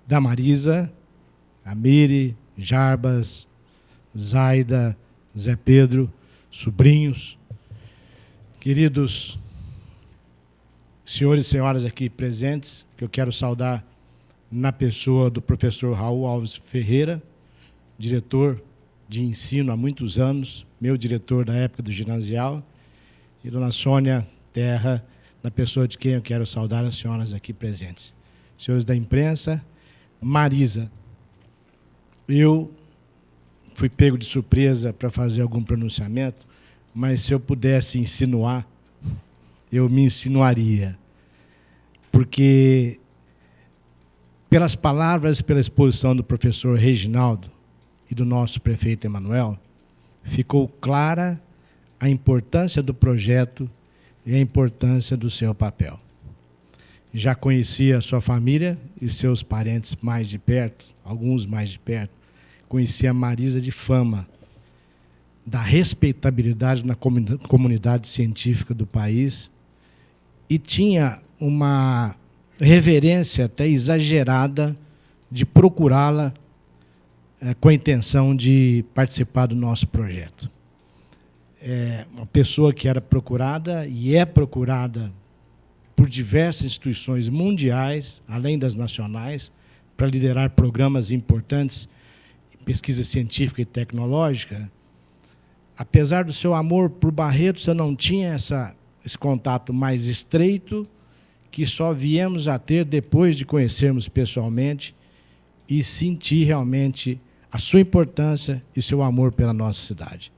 da Marisa, a Miri, Jarbas, Zaida, Zé Pedro, sobrinhos, queridos senhores e senhoras aqui presentes, que eu quero saudar na pessoa do professor Raul Alves Ferreira, diretor de ensino há muitos anos, meu diretor da época do ginasial, e dona Sônia Terra, na pessoa de quem eu quero saudar as senhoras aqui presentes. Senhores da imprensa, Marisa, eu fui pego de surpresa para fazer algum pronunciamento, mas se eu pudesse insinuar, eu me insinuaria. Porque, pelas palavras e pela exposição do professor Reginaldo e do nosso prefeito Emanuel, ficou clara a importância do projeto e a importância do seu papel. Já conhecia a sua família e seus parentes mais de perto, alguns mais de perto. Conhecia a Marisa de fama, da respeitabilidade na comunidade científica do país e tinha uma reverência até exagerada de procurá-la com a intenção de participar do nosso projeto. É uma pessoa que era procurada e é procurada por diversas instituições mundiais, além das nacionais, para liderar programas importantes em pesquisa científica e tecnológica. Apesar do seu amor por Barretos, eu não tinha esse contato mais estreito, que só viemos a ter depois de conhecermos pessoalmente e sentir realmente a sua importância e o seu amor pela nossa cidade.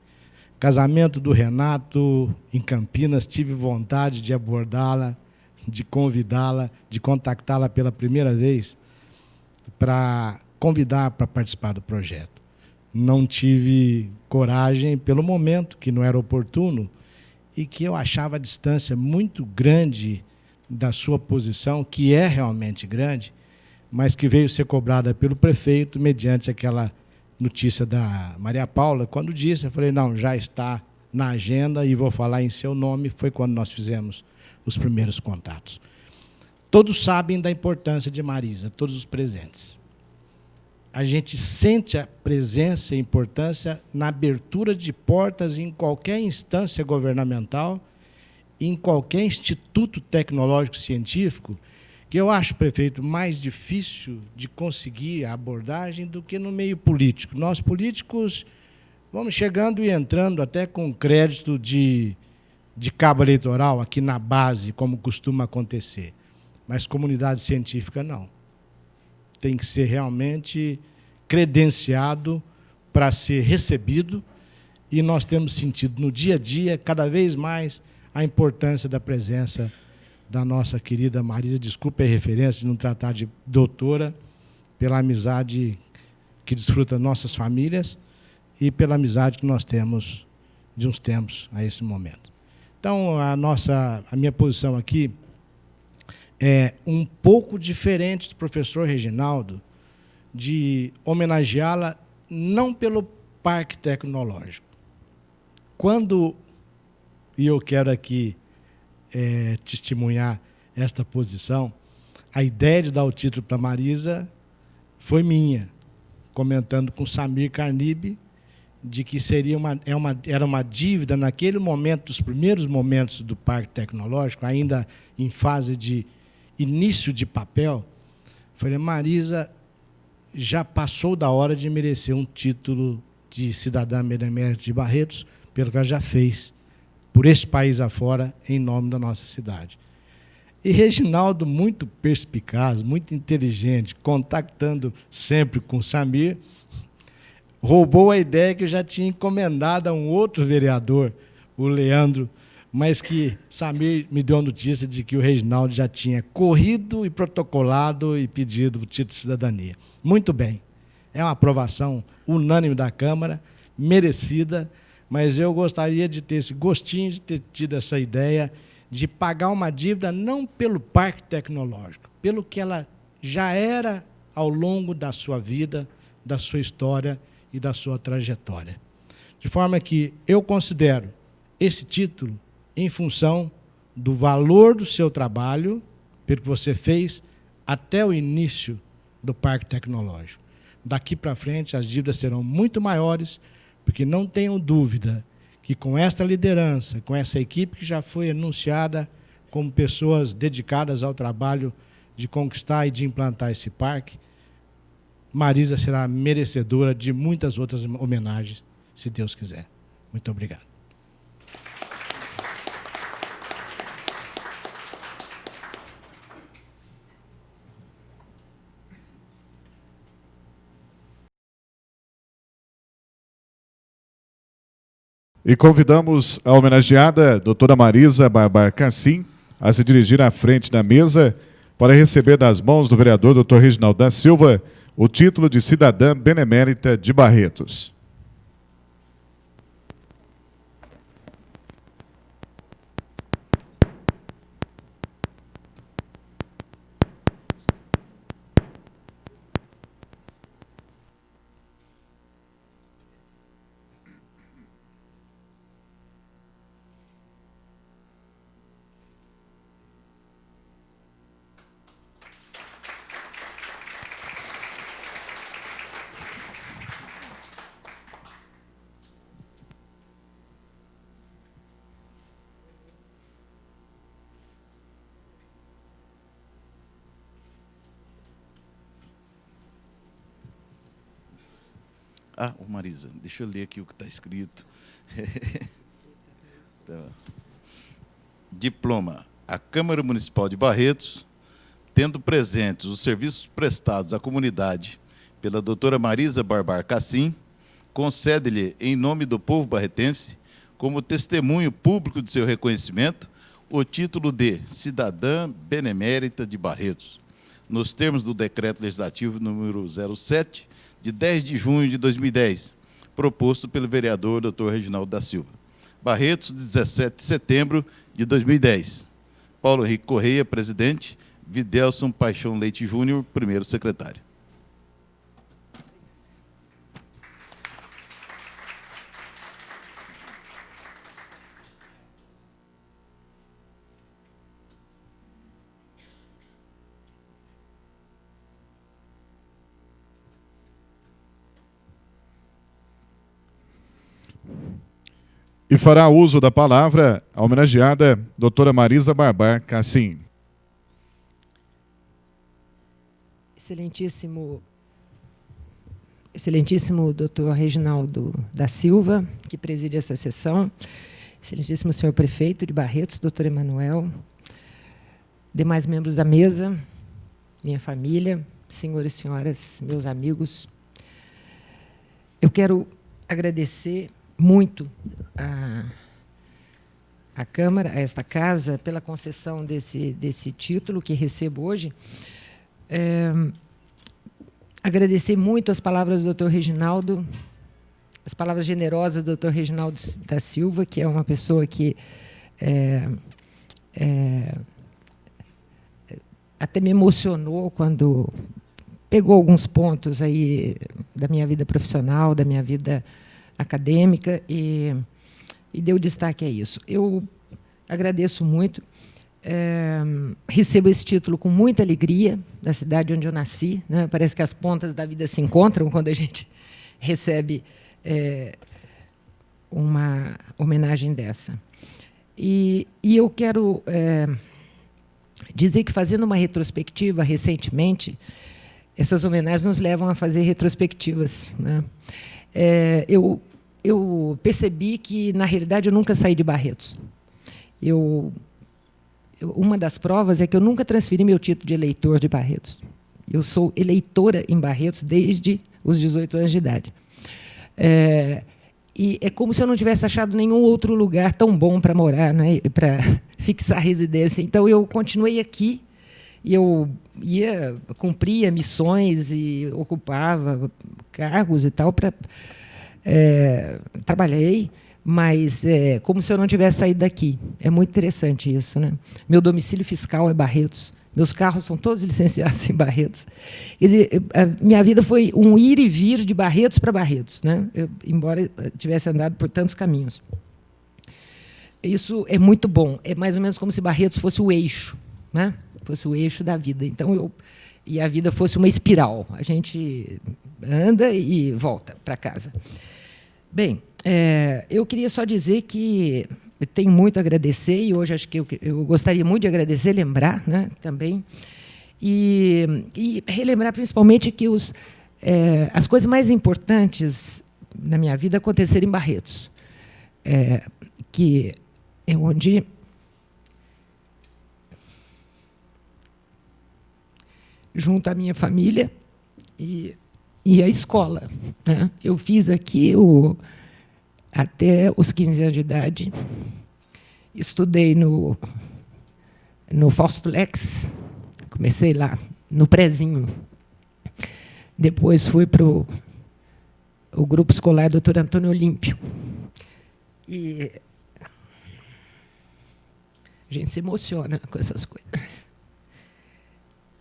Casamento do Renato em Campinas, tive vontade de abordá-la, de convidá-la, de contactá-la pela primeira vez para convidar para participar do projeto. Não tive coragem pelo momento, que não era oportuno, e que eu achava a distância muito grande da sua posição, que é realmente grande, mas que veio ser cobrada pelo prefeito mediante aquela notícia da Maria Paula. Quando disse, eu falei, não, já está na agenda e vou falar em seu nome. Foi quando nós fizemos os primeiros contatos. Todos sabem da importância de Marisa, todos os presentes. A gente sente a presença e importância na abertura de portas em qualquer instância governamental, em qualquer instituto tecnológico científico, que eu acho, prefeito, mais difícil de conseguir a abordagem do que no meio político. Nós, políticos, vamos chegando e entrando até com crédito de cabo eleitoral aqui na base, como costuma acontecer. Mas comunidade científica, não. Tem que ser realmente credenciado para ser recebido, e nós temos sentido no dia a dia, cada vez mais, a importância da presença da nossa querida Marisa. Desculpe a referência de não tratar de doutora, pela amizade que desfruta nossas famílias e pela amizade que nós temos de uns tempos a esse momento. Então, a minha posição aqui é um pouco diferente do professor Reginaldo, de homenageá-la não pelo Parque Tecnológico. Quando, e eu quero aqui testemunhar esta posição, a ideia de dar o título para Marisa foi minha, comentando com Samir Carnib, de que era uma dívida naquele momento, dos primeiros momentos do Parque Tecnológico, ainda em fase de início de papel. Falei, Marisa já passou da hora de merecer um título de cidadã benemérita de Barretos, pelo que ela já fez por esse país afora, em nome da nossa cidade. E Reginaldo, muito perspicaz, muito inteligente, contactando sempre com Samir, roubou a ideia que eu já tinha encomendado a um outro vereador, o Leandro, mas que Samir me deu a notícia de que o Reginaldo já tinha corrido e protocolado e pedido o título de cidadania. Muito bem, é uma aprovação unânime da Câmara, merecida, mas eu gostaria de ter esse gostinho de ter tido essa ideia de pagar uma dívida não pelo Parque Tecnológico, pelo que ela já era ao longo da sua vida, da sua história e da sua trajetória. De forma que eu considero esse título em função do valor do seu trabalho, pelo que você fez até o início do Parque Tecnológico. Daqui para frente, as dívidas serão muito maiores, porque não tenham dúvida que com esta liderança, com essa equipe que já foi anunciada como pessoas dedicadas ao trabalho de conquistar e de implantar esse parque, Marisa será merecedora de muitas outras homenagens, se Deus quiser. Muito obrigado. E convidamos a homenageada, doutora Marisa Barbar Cassim, a se dirigir à frente da mesa para receber das mãos do vereador doutor Reginaldo da Silva o título de cidadã benemérita de Barretos. Marisa, deixa eu ler aqui o que está escrito. Então, diploma. A Câmara Municipal de Barretos, tendo presentes os serviços prestados à comunidade pela doutora Marisa Barbar Cassim, concede-lhe, em nome do povo barretense, como testemunho público de seu reconhecimento, o título de cidadã benemérita de Barretos, nos termos do Decreto Legislativo número 07, de 10 de junho de 2010, proposto pelo vereador Dr. Reginaldo da Silva. Barretos, 17 de setembro de 2010. Paulo Henrique Correia, presidente. Videlson Paixão Leite Júnior, primeiro secretário. E fará uso da palavra a homenageada doutora Marisa Barbar Cassim. Excelentíssimo doutor Reginaldo da Silva, que preside essa sessão, excelentíssimo senhor prefeito de Barretos, doutor Emanuel, demais membros da mesa, minha família, senhores e senhoras, meus amigos, eu quero agradecer muito à Câmara, a esta casa, pela concessão desse título que recebo hoje. Agradecer muito as palavras do doutor Reginaldo, as palavras generosas do doutor Reginaldo da Silva, que é uma pessoa que até me emocionou quando pegou alguns pontos aí da minha vida profissional, da minha vida acadêmica, e deu destaque a isso. Eu agradeço muito, recebo esse título com muita alegria, da cidade onde eu nasci, né? Parece que as pontas da vida se encontram quando a gente recebe uma homenagem dessa. E eu quero dizer que, fazendo uma retrospectiva recentemente, essas homenagens nos levam a fazer retrospectivas, né? Eu percebi que, na realidade, eu nunca saí de Barretos. Uma das provas é que eu nunca transferi meu título de eleitor de Barretos. Eu sou eleitora em Barretos desde os 18 anos de idade. E é como se eu não tivesse achado nenhum outro lugar tão bom para morar, né, para fixar residência. Então, eu continuei aqui, e eu cumpria missões e ocupava cargos e tal, trabalhei, mas como se eu não tivesse saído daqui. É muito interessante isso, né? Meu domicílio fiscal é Barretos, meus carros são todos licenciados em Barretos. Quer dizer, a minha vida foi um ir e vir de Barretos para Barretos, né? Embora eu tivesse andado por tantos caminhos. Isso é muito bom. É mais ou menos como se Barretos fosse o eixo, né? Fosse o eixo da vida. Então, e a vida fosse uma espiral. A gente anda e volta para casa. Bem, eu queria só dizer que tenho muito a agradecer, e hoje acho que eu gostaria muito de agradecer, lembrar, né, também, e relembrar principalmente que as coisas mais importantes na minha vida aconteceram em Barretos, que é onde junto à minha família e a escola, né? Eu fiz aqui até os 15 anos de idade, estudei no Fausto Lex, comecei lá, no prézinho. Depois fui para o grupo escolar Dr. Antônio Olímpio. E a gente se emociona com essas coisas.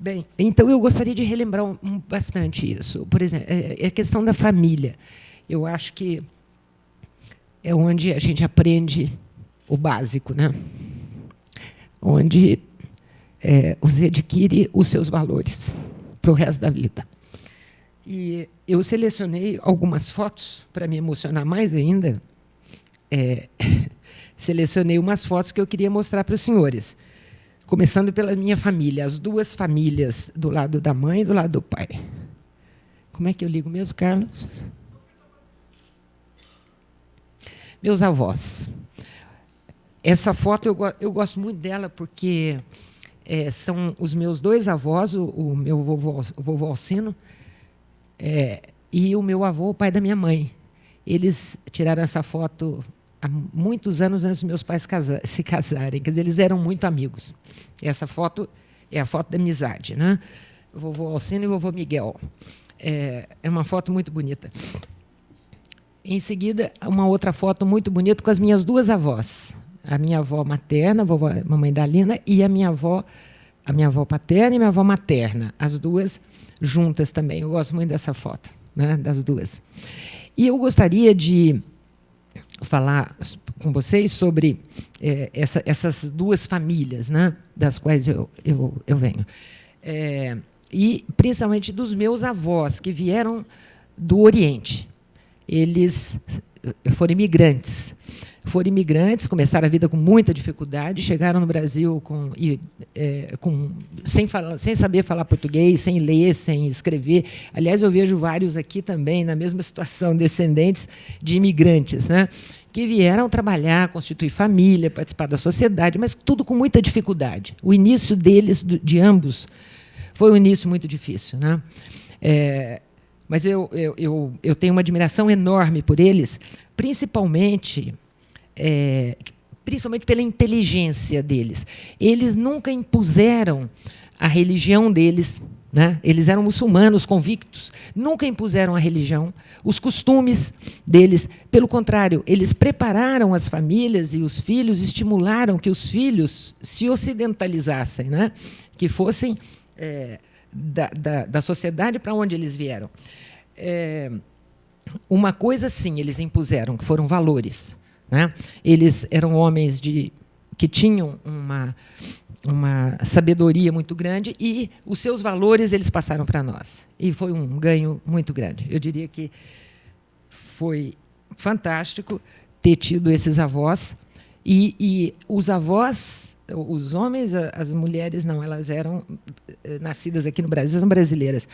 Bem, então eu gostaria de relembrar bastante isso. Por exemplo, a questão da família. Eu acho que é onde a gente aprende o básico, né? Onde você adquire os seus valores para o resto da vida. E eu selecionei algumas fotos para me emocionar mais ainda. Selecionei umas fotos que eu queria mostrar para os senhores. Começando pela minha família, as duas famílias, do lado da mãe e do lado do pai. Como é que eu ligo mesmo, Carlos? Meus avós. Essa foto eu gosto muito dela porque são os meus dois avós, o meu vovô Alcino, e o meu avô, o pai da minha mãe. Eles tiraram essa foto há muitos anos antes dos meus pais se casarem. Quer dizer, eles eram muito amigos. Essa foto é a foto da amizade, né? Vovô Alcino e vovô Miguel. É uma foto muito bonita. Em seguida, uma outra foto muito bonita com as minhas duas avós. A minha avó materna, a mamãe da Lina, e a minha avó paterna e minha avó materna. As duas juntas também. Eu gosto muito dessa foto, né, das duas. E eu gostaria de falar com vocês sobre essas duas famílias, né, das quais eu venho. E, principalmente, dos meus avós, que vieram do Oriente. Eles foram imigrantes. Começaram a vida com muita dificuldade, chegaram no Brasil sem saber falar português, sem ler, sem escrever. Aliás, eu vejo vários aqui também na mesma situação, descendentes de imigrantes, né, que vieram trabalhar, constituir família, participar da sociedade, mas tudo com muita dificuldade. O início deles, de ambos, foi um início muito difícil, né? Mas eu tenho uma admiração enorme por eles, principalmente pela inteligência deles. Eles nunca impuseram a religião deles, né? Eles eram muçulmanos convictos, nunca impuseram a religião, os costumes deles. Pelo contrário, eles prepararam as famílias e os filhos, estimularam que os filhos se ocidentalizassem, né? Que fossem da sociedade para onde eles vieram. Uma coisa, sim, eles impuseram, que foram valores, né? Eles eram homens que tinham uma sabedoria muito grande e os seus valores eles passaram para nós. E foi um ganho muito grande. Eu diria que foi fantástico ter tido esses avós. E os avós, os homens, as mulheres não, elas eram nascidas aqui no Brasil, são brasileiras.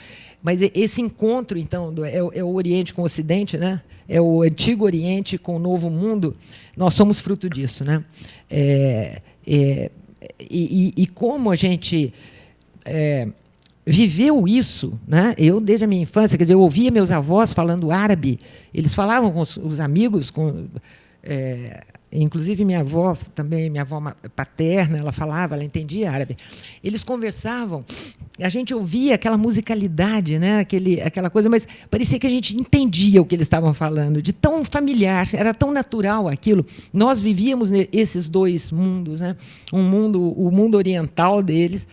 Mas esse encontro, então, é o Oriente com o Ocidente, né? É o antigo Oriente com o Novo Mundo. Nós somos fruto disso, né? E como a gente viveu isso, né? Eu, desde a minha infância, quer dizer, eu ouvia meus avós falando árabe, eles falavam com os amigos, inclusive minha avó também, minha avó paterna, ela entendia árabe. Eles conversavam, a gente ouvia aquela musicalidade, né? Aquela coisa, mas parecia que a gente entendia o que eles estavam falando, de tão familiar, era tão natural aquilo. Nós vivíamos esses dois mundos, né? O mundo oriental deles,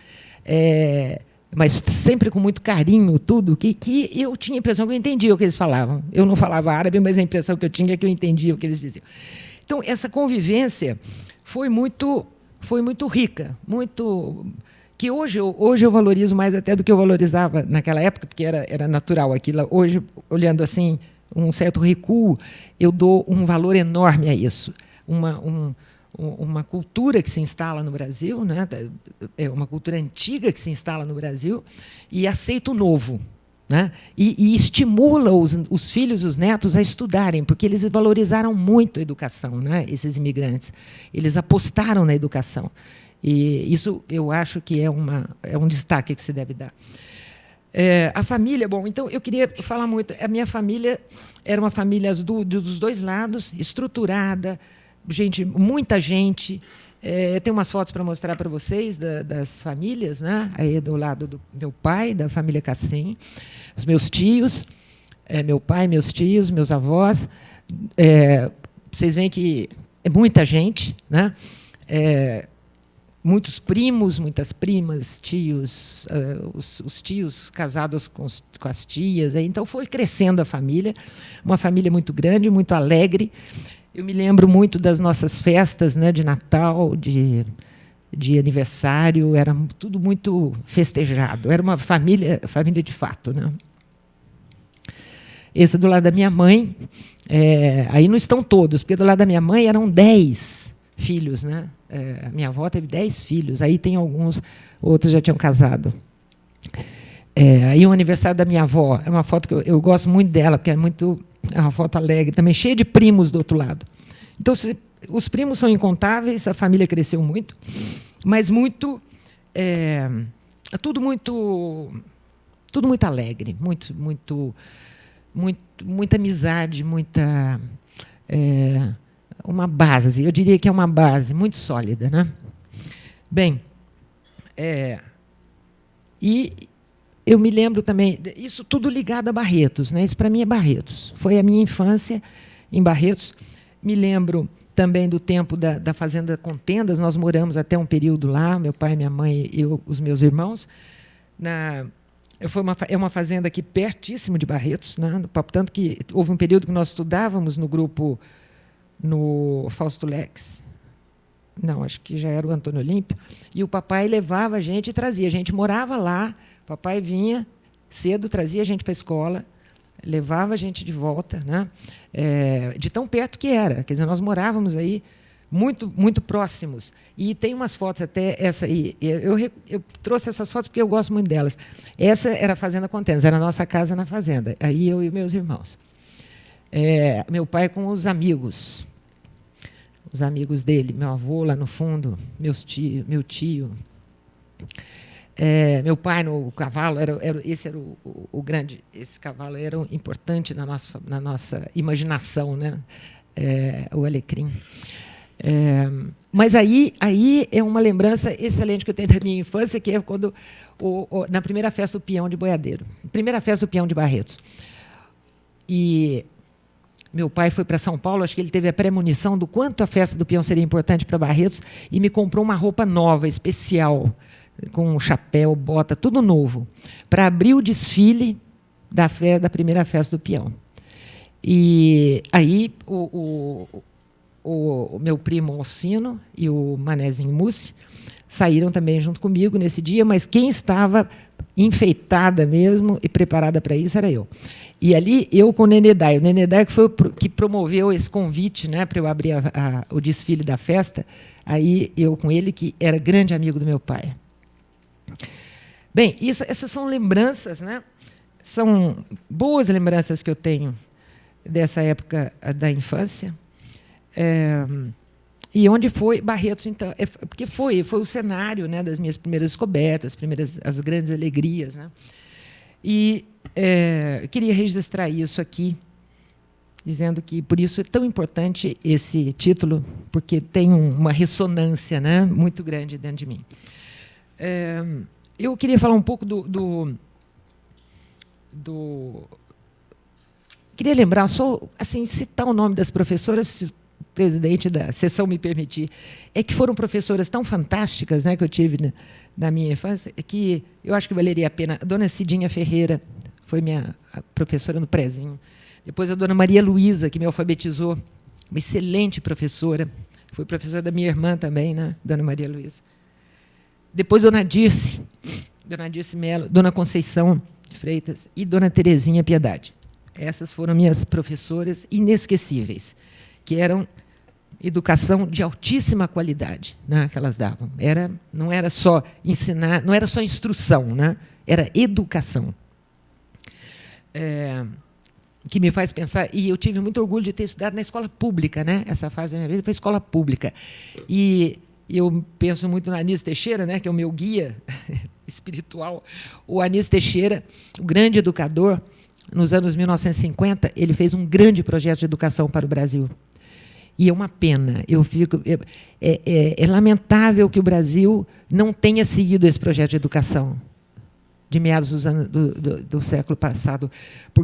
mas sempre com muito carinho, tudo, que eu tinha a impressão que eu entendia o que eles falavam. Eu não falava árabe, mas a impressão que eu tinha é que eu entendia o que eles diziam. Então, essa convivência foi muito rica, que hoje eu valorizo mais até do que eu valorizava naquela época, porque era natural aquilo. Hoje, olhando assim, um certo recuo, eu dou um valor enorme a isso. Uma cultura que se instala no Brasil, né? É uma cultura antiga que se instala no Brasil, e aceita o novo. Né? E estimula os filhos e os netos a estudarem, porque eles valorizaram muito a educação, né? Esses imigrantes. Eles apostaram na educação. E isso eu acho que é um destaque que se deve dar. A família, bom, então eu queria falar muito. A minha família era uma família dos dois lados, estruturada, muita gente. Tem umas fotos para mostrar para vocês das famílias, né? Aí do lado do meu pai, da família Cassim, os meus tios, meu pai, meus tios, meus avós. Vocês veem que é muita gente, né? Muitos primos, muitas primas, tios, os tios casados com as tias. Então, foi crescendo a família, uma família muito grande, muito alegre. Eu me lembro muito das nossas festas, né, de Natal, de aniversário, era tudo muito festejado. Era uma família de fato. Né? Esse do lado da minha mãe, aí não estão todos, porque do lado da minha mãe eram 10 filhos, né? A minha avó teve 10 filhos, aí tem alguns, outros já tinham casado. Aí o aniversário da minha avó, é uma foto que eu gosto muito dela, porque é uma foto alegre, também cheia de primos do outro lado. Então, os primos são incontáveis, a família cresceu muito, mas tudo muito alegre, muita amizade, uma base, eu diria que é uma base muito sólida. Né? Bem, e eu me lembro também, isso tudo ligado a Barretos, né? Isso para mim é Barretos. Foi a minha infância em Barretos. Me lembro também do tempo da Fazenda Contendas, nós moramos até um período lá, meu pai, minha mãe e os meus irmãos. É uma fazenda aqui pertíssimo de Barretos, né? Tanto que houve um período que nós estudávamos no grupo, no Fausto Lex, não, acho que já era o Antônio Olímpio, e o papai levava a gente e trazia. A gente morava lá, o papai vinha cedo, trazia a gente para a escola, levava a gente de volta, né? De tão perto que era. Quer dizer, nós morávamos aí muito, muito próximos. E tem umas fotos até, essa aí, eu trouxe essas fotos porque eu gosto muito delas. Essa era a Fazenda Contendas, era a nossa casa na fazenda, aí eu e meus irmãos. Meu pai com os amigos dele, meu avô lá no fundo, meu tio. Meu pai no cavalo, esse era o grande, esse cavalo era importante na nossa imaginação, né? O alecrim. Mas aí é uma lembrança excelente que eu tenho da minha infância, que é quando, na primeira festa do peão de boiadeiro, primeira festa do peão de Barretos. E meu pai foi para São Paulo, acho que ele teve a premonição do quanto a festa do peão seria importante para Barretos, e me comprou uma roupa nova, especial, com chapéu, bota, tudo novo, para abrir o desfile da primeira festa do peão. E aí o meu primo Alcino e o Manezinho Mussi saíram também junto comigo nesse dia, mas quem estava enfeitada mesmo e preparada para isso era eu. E ali eu com o Nenedai. O Nenedai que foi que promoveu esse convite, né, para eu abrir o desfile da festa. Aí eu com ele, que era grande amigo do meu pai. Bem, essas são lembranças, né? São boas lembranças que eu tenho dessa época da infância. E onde foi Barretos, então, porque foi o cenário, né, das minhas primeiras descobertas, as grandes alegrias. Né? E queria registrar isso aqui, dizendo que, por isso, é tão importante esse título, porque tem uma ressonância, né, muito grande dentro de mim. Eu queria falar um pouco queria lembrar, só assim, citar o nome das professoras, se o presidente da sessão me permitir, que foram professoras tão fantásticas, né, que eu tive na minha infância, que eu acho que valeria a pena. A dona Cidinha Ferreira foi minha professora no prézinho. Depois a dona Maria Luísa, que me alfabetizou, uma excelente professora, foi professora da minha irmã também, né, dona Maria Luísa. Depois, Dona Dirce Melo, Dona Conceição de Freitas e Dona Terezinha Piedade. Essas foram minhas professoras inesquecíveis, que eram educação de altíssima qualidade, né, que elas davam. Não era só ensinar, não era só instrução, né, era educação. Que me faz pensar, e eu tive muito orgulho de ter estudado na escola pública, né? Essa fase da minha vida foi escola pública. E eu penso muito no Anísio Teixeira, né, que é o meu guia espiritual. O Anísio Teixeira, o grande educador, nos anos 1950, ele fez um grande projeto de educação para o Brasil. E é uma pena. É lamentável que o Brasil não tenha seguido esse projeto de educação de meados dos anos do século passado, porque